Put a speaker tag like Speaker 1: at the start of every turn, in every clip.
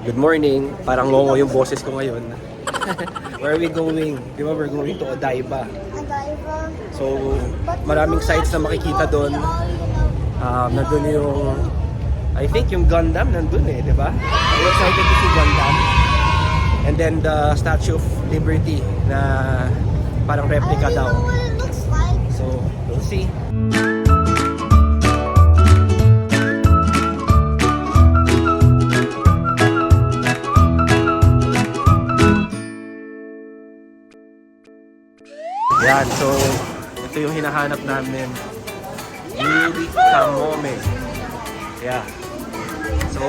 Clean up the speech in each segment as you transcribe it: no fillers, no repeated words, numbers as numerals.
Speaker 1: Good morning. Parang ngongo yung boses ko ngayon. Where are we going? Di ba we're going to Odaiba. So, maraming sites na makikita doon. Nandun yung, I think yung Gundam nandun eh, di ba? I'm excited to see Gundam. And then the Statue of Liberty na parang replica daw. So, we'll see. Yan, so ito yung hinahanap namin. Yuri Kamome. Yeah. So,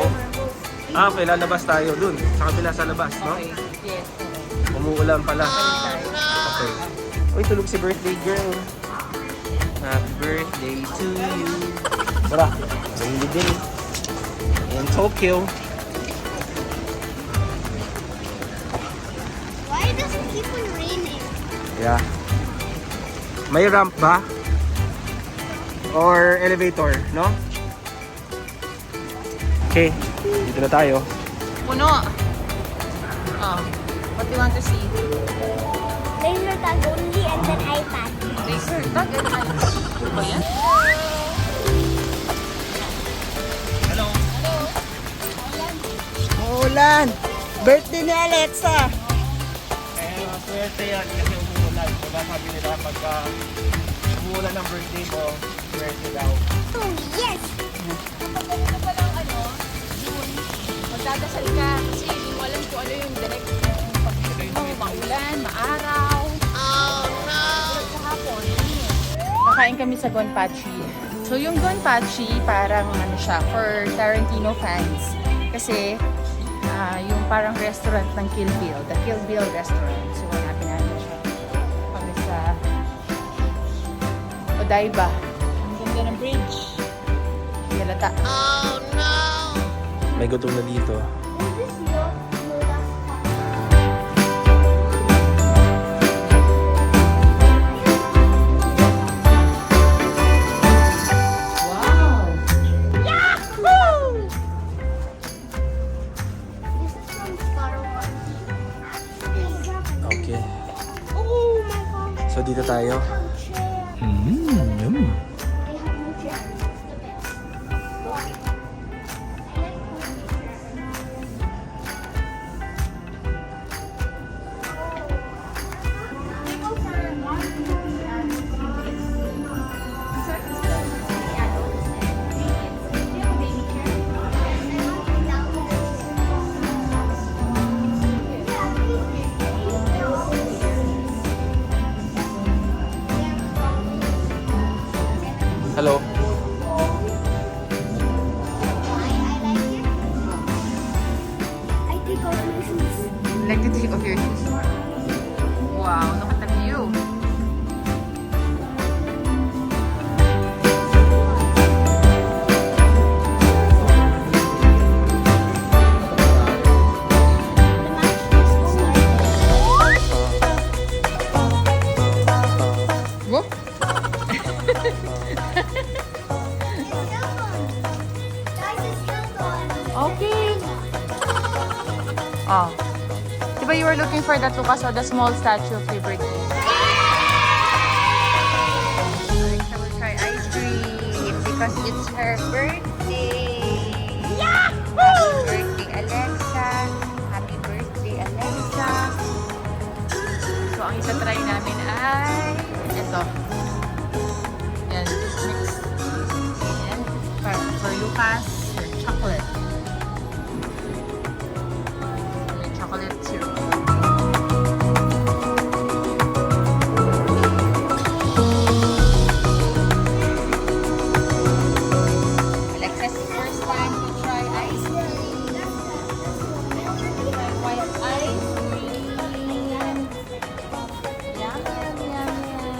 Speaker 1: okay, lalabas tayo dun. Sa kabila sa labas, no?
Speaker 2: Yes.
Speaker 1: Umuulan pala. Okay. Uy, tulog si birthday girl. Happy birthday to you. Tara, rainy day in Tokyo.
Speaker 3: Why does it keep on raining?
Speaker 1: Yeah. May ramp ba? Or elevator, no? Okay, dito na tayo.
Speaker 2: Puno. Oh, what do you want to see?
Speaker 3: Laser tag only and then iPad.
Speaker 2: Laser tag and ice. Ano ba yan?
Speaker 1: Hello.
Speaker 4: Ulan! Birthday ni Alexa!
Speaker 1: Swerte yan kasi umuulan. Diba sabi nila pagka umuulan ng birthday mo, swerte daw.
Speaker 3: Oh, yes!
Speaker 2: Kapag ganito pa lang June, magdadasal ka kasi hindi mo alam kung ano yung direct pag maulan, maaraw. Oh no! Sa hapon. Nakain kami sa Gonpachi. So yung Gonpachi parang siya for Tarantino fans. Kasi yung parang restaurant ng Kill Bill, the Kill Bill restaurant. So hanapin namin siya. Kami sa Odaiba. Ang ganda ng bridge. Yalata. Oh no!
Speaker 1: May gutom na dito.
Speaker 3: Is this Lola's
Speaker 2: Wow!
Speaker 3: This is from Star Wars.
Speaker 1: Okay.
Speaker 3: Oh my gosh.
Speaker 1: So dito tayo.
Speaker 3: Chair.
Speaker 1: Yum.
Speaker 3: I have no chair.
Speaker 1: Hello.
Speaker 3: I take off my shoes.
Speaker 2: Like to take off your shoes. Wow, look at the view. Whoop. Okay. Oh. Diba you were looking for that Lucas or the small Statue of Liberty? Alexa will try ice cream because it's her birthday. Happy birthday, Alexa. Happy birthday, Alexa. So, ang isa-try namin ay ito. Yan, mix. Yan. For Lucas, chocolate. May chocolate syrup. Alexa's first time to try ice cream. Try white ice cream. Yum, yum, yum, yum.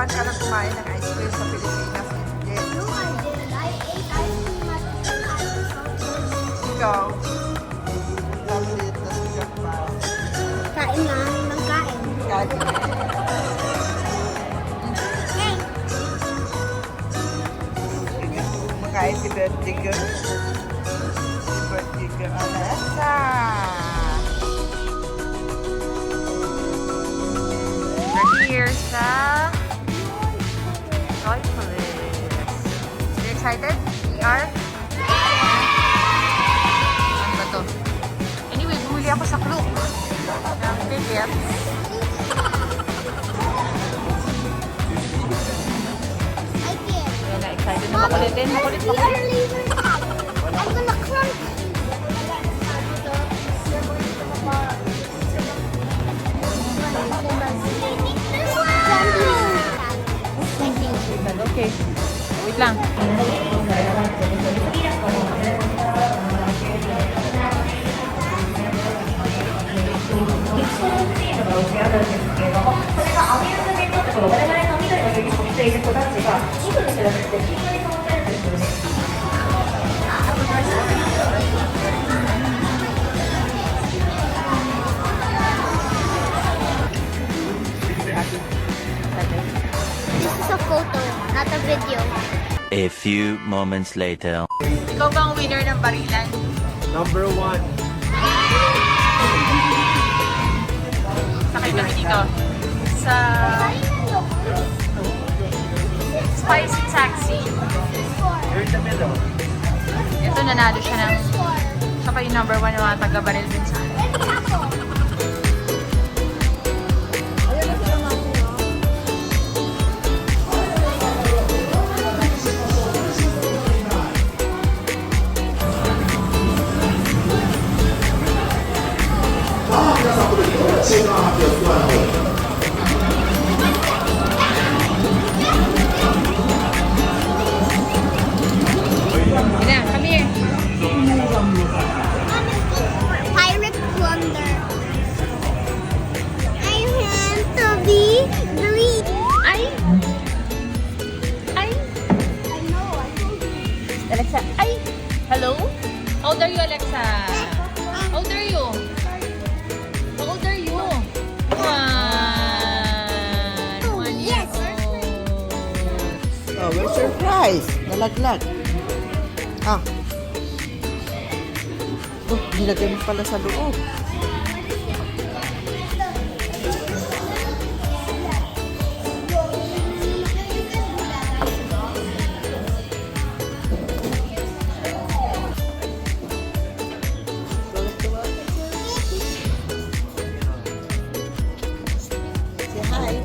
Speaker 4: naman ka lang kumain ng ice cream sa Pilipinas. Yes.
Speaker 3: No, I didn't. I ate ice cream at
Speaker 4: Ikaw. Tapos ikaw pa.
Speaker 3: kain na ng kain.
Speaker 4: Kahit
Speaker 3: Hey!
Speaker 4: makain si birthday girl. Si birthday girl Alessa.
Speaker 2: We're here sa Toy Police. You excited? We are? Ano ba to? Anyway, bumili ako sa Klook ng ticket.
Speaker 3: I did.
Speaker 2: Ayan na, excited na makulitin. Makulit,
Speaker 3: We
Speaker 2: makulit.
Speaker 3: are leaving now. I'm gonna crunch.
Speaker 2: Okay. Wait lang.
Speaker 3: This is a photo, not a video.
Speaker 5: A few moments later.
Speaker 2: Ikaw ba ang winner ng barilan?
Speaker 1: Number 1.
Speaker 2: Sakay kami dito sa Spicy Taxi. Ito, nanalo siya ng siya pa yung number 1 ng mga taga-baril din sa akin. Yan, come here.
Speaker 3: Pirate plunder. I want to be green.
Speaker 2: Ay! Ay!
Speaker 3: I know, I told you.
Speaker 2: Alexa, ay! Hello? How old are you, Alexa? How old are you? How old are you? One year
Speaker 3: Yes.
Speaker 2: old.
Speaker 4: Oh, where's your prize? Nalaglag. Ah. Oh, nilagay mo pala sa loob. Say hi.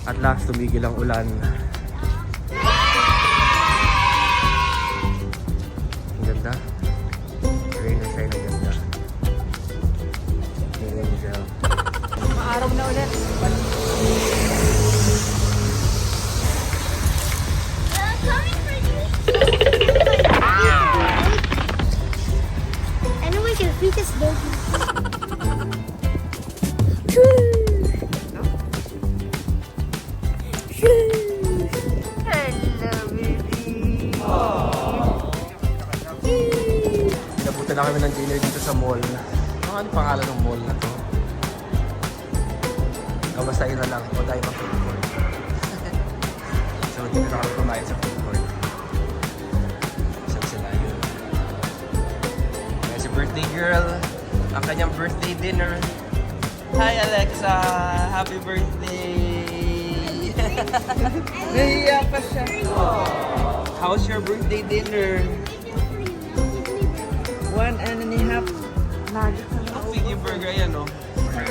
Speaker 1: At last, tumigil ang ulan. Ang ganda. Rain and shine, ang ganda. Ang angel.
Speaker 2: Maaraw na ulit.
Speaker 3: Coming for you. Anyways, your feet is dirty.
Speaker 2: Hello, baby.
Speaker 1: Nabutan na kami ng dinner dito sa mall. Ano pangalan ng mall na to? Basta yun na lang. O tayo mag food court. So dito na kami kumain sa food court. Saan sila yun? Kaya si birthday girl. Ang kanyang birthday dinner. Hi Alexa! Happy birthday!
Speaker 4: Nahiya pa siya.
Speaker 1: How's your birthday dinner?
Speaker 4: 1.5 nuggets.
Speaker 1: Figgy burger yan, no?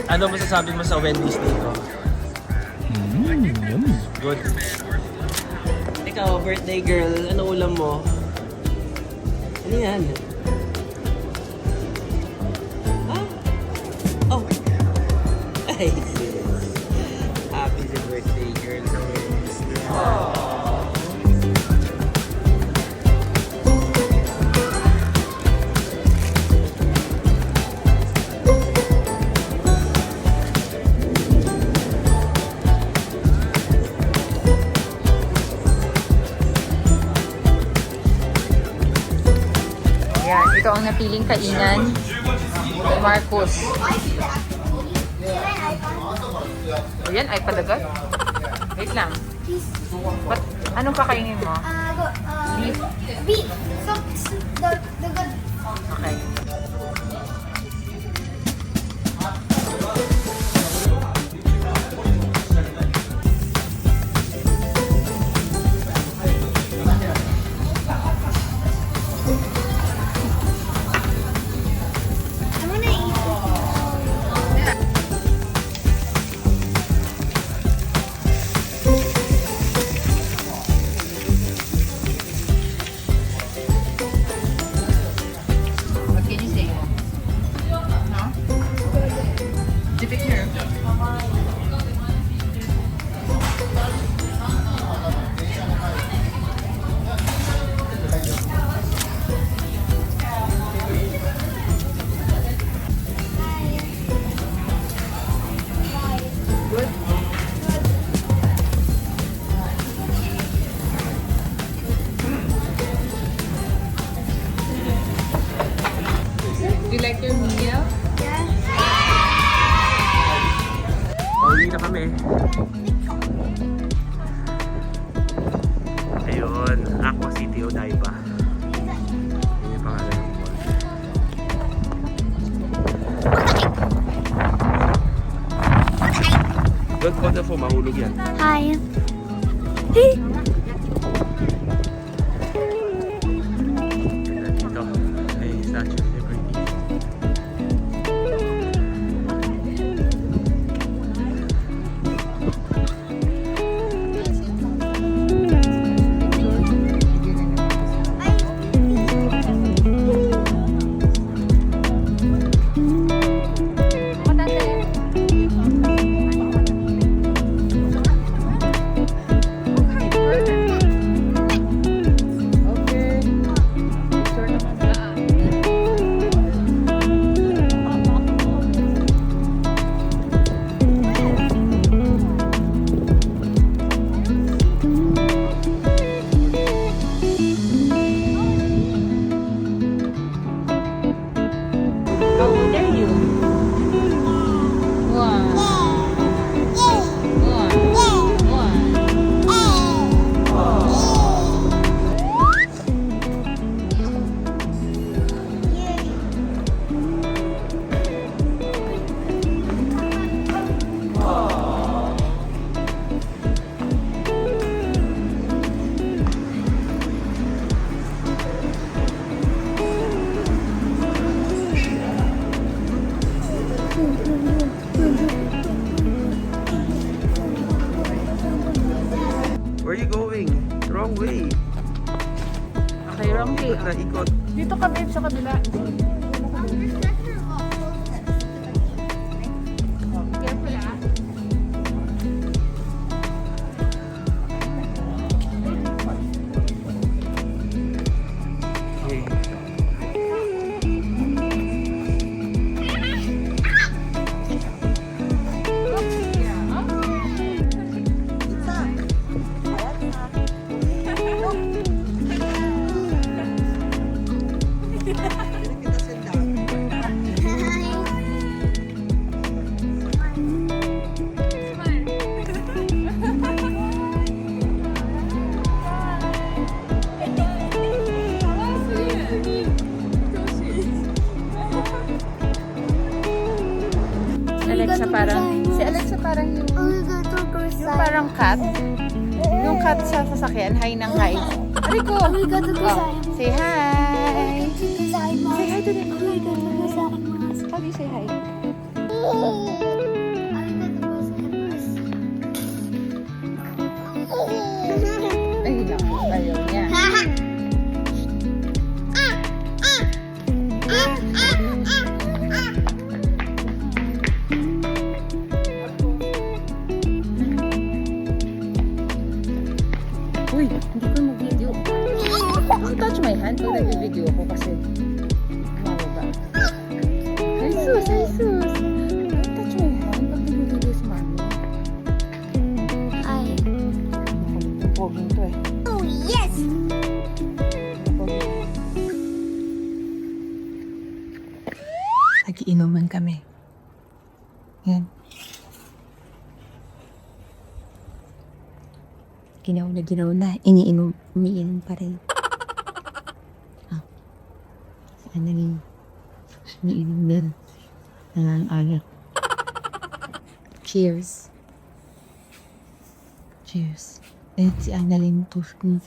Speaker 1: Ano masasabi mo sa Wendy's dito? Good. Ikaw, birthday girl, ano ulam mo? Ano yan? Ah? Oh. Happy birthday, girl.
Speaker 2: Yan, ito ang napiling kainan kay Marcos. Ayan, ay palagat. Wait lang. Ba't, anong kakainin mo? Beef.
Speaker 3: Beef. So, the good.
Speaker 2: Okay.
Speaker 3: I'm gonna eat it.
Speaker 2: What can you say? No? The picture. Do you like your meal?
Speaker 1: Pauwi na kami. Ayun, Aqua City Odaiba. Yun yung pangalan ng mall. Don't call the phone, mahulog yan.
Speaker 3: Hi.
Speaker 1: Dito, may Statue of Liberty.
Speaker 2: How old are you? One.
Speaker 1: Where are you going? Wrong way.
Speaker 2: Okay, wrong way.
Speaker 1: Ikot na, ikot.
Speaker 2: Dito ka, babe, sa kabila. Careful, ah.
Speaker 1: Okay.
Speaker 2: Alexa parang, si Alexa parang yung parang cat. Yung cat sa sasakyan, hi ng hi. Aliko! Oh, say hi! Say hi to them. How do you say hi? Ay, naku, ayaw niya. Don't touch my hand pag nag-video ko kasi mababa. Jesus, Jesus. Don't touch my hand pag nag-video si Mami.
Speaker 3: Ay.
Speaker 2: Poging to eh.
Speaker 3: Oh, yes!
Speaker 2: Nagiinuman kami. Yan.
Speaker 6: Ginaw na, umiinom pa rin. Ano rin, umiinom din. Nangangagat. Cheers. Cheers. Eh, si Annalyn, push ko.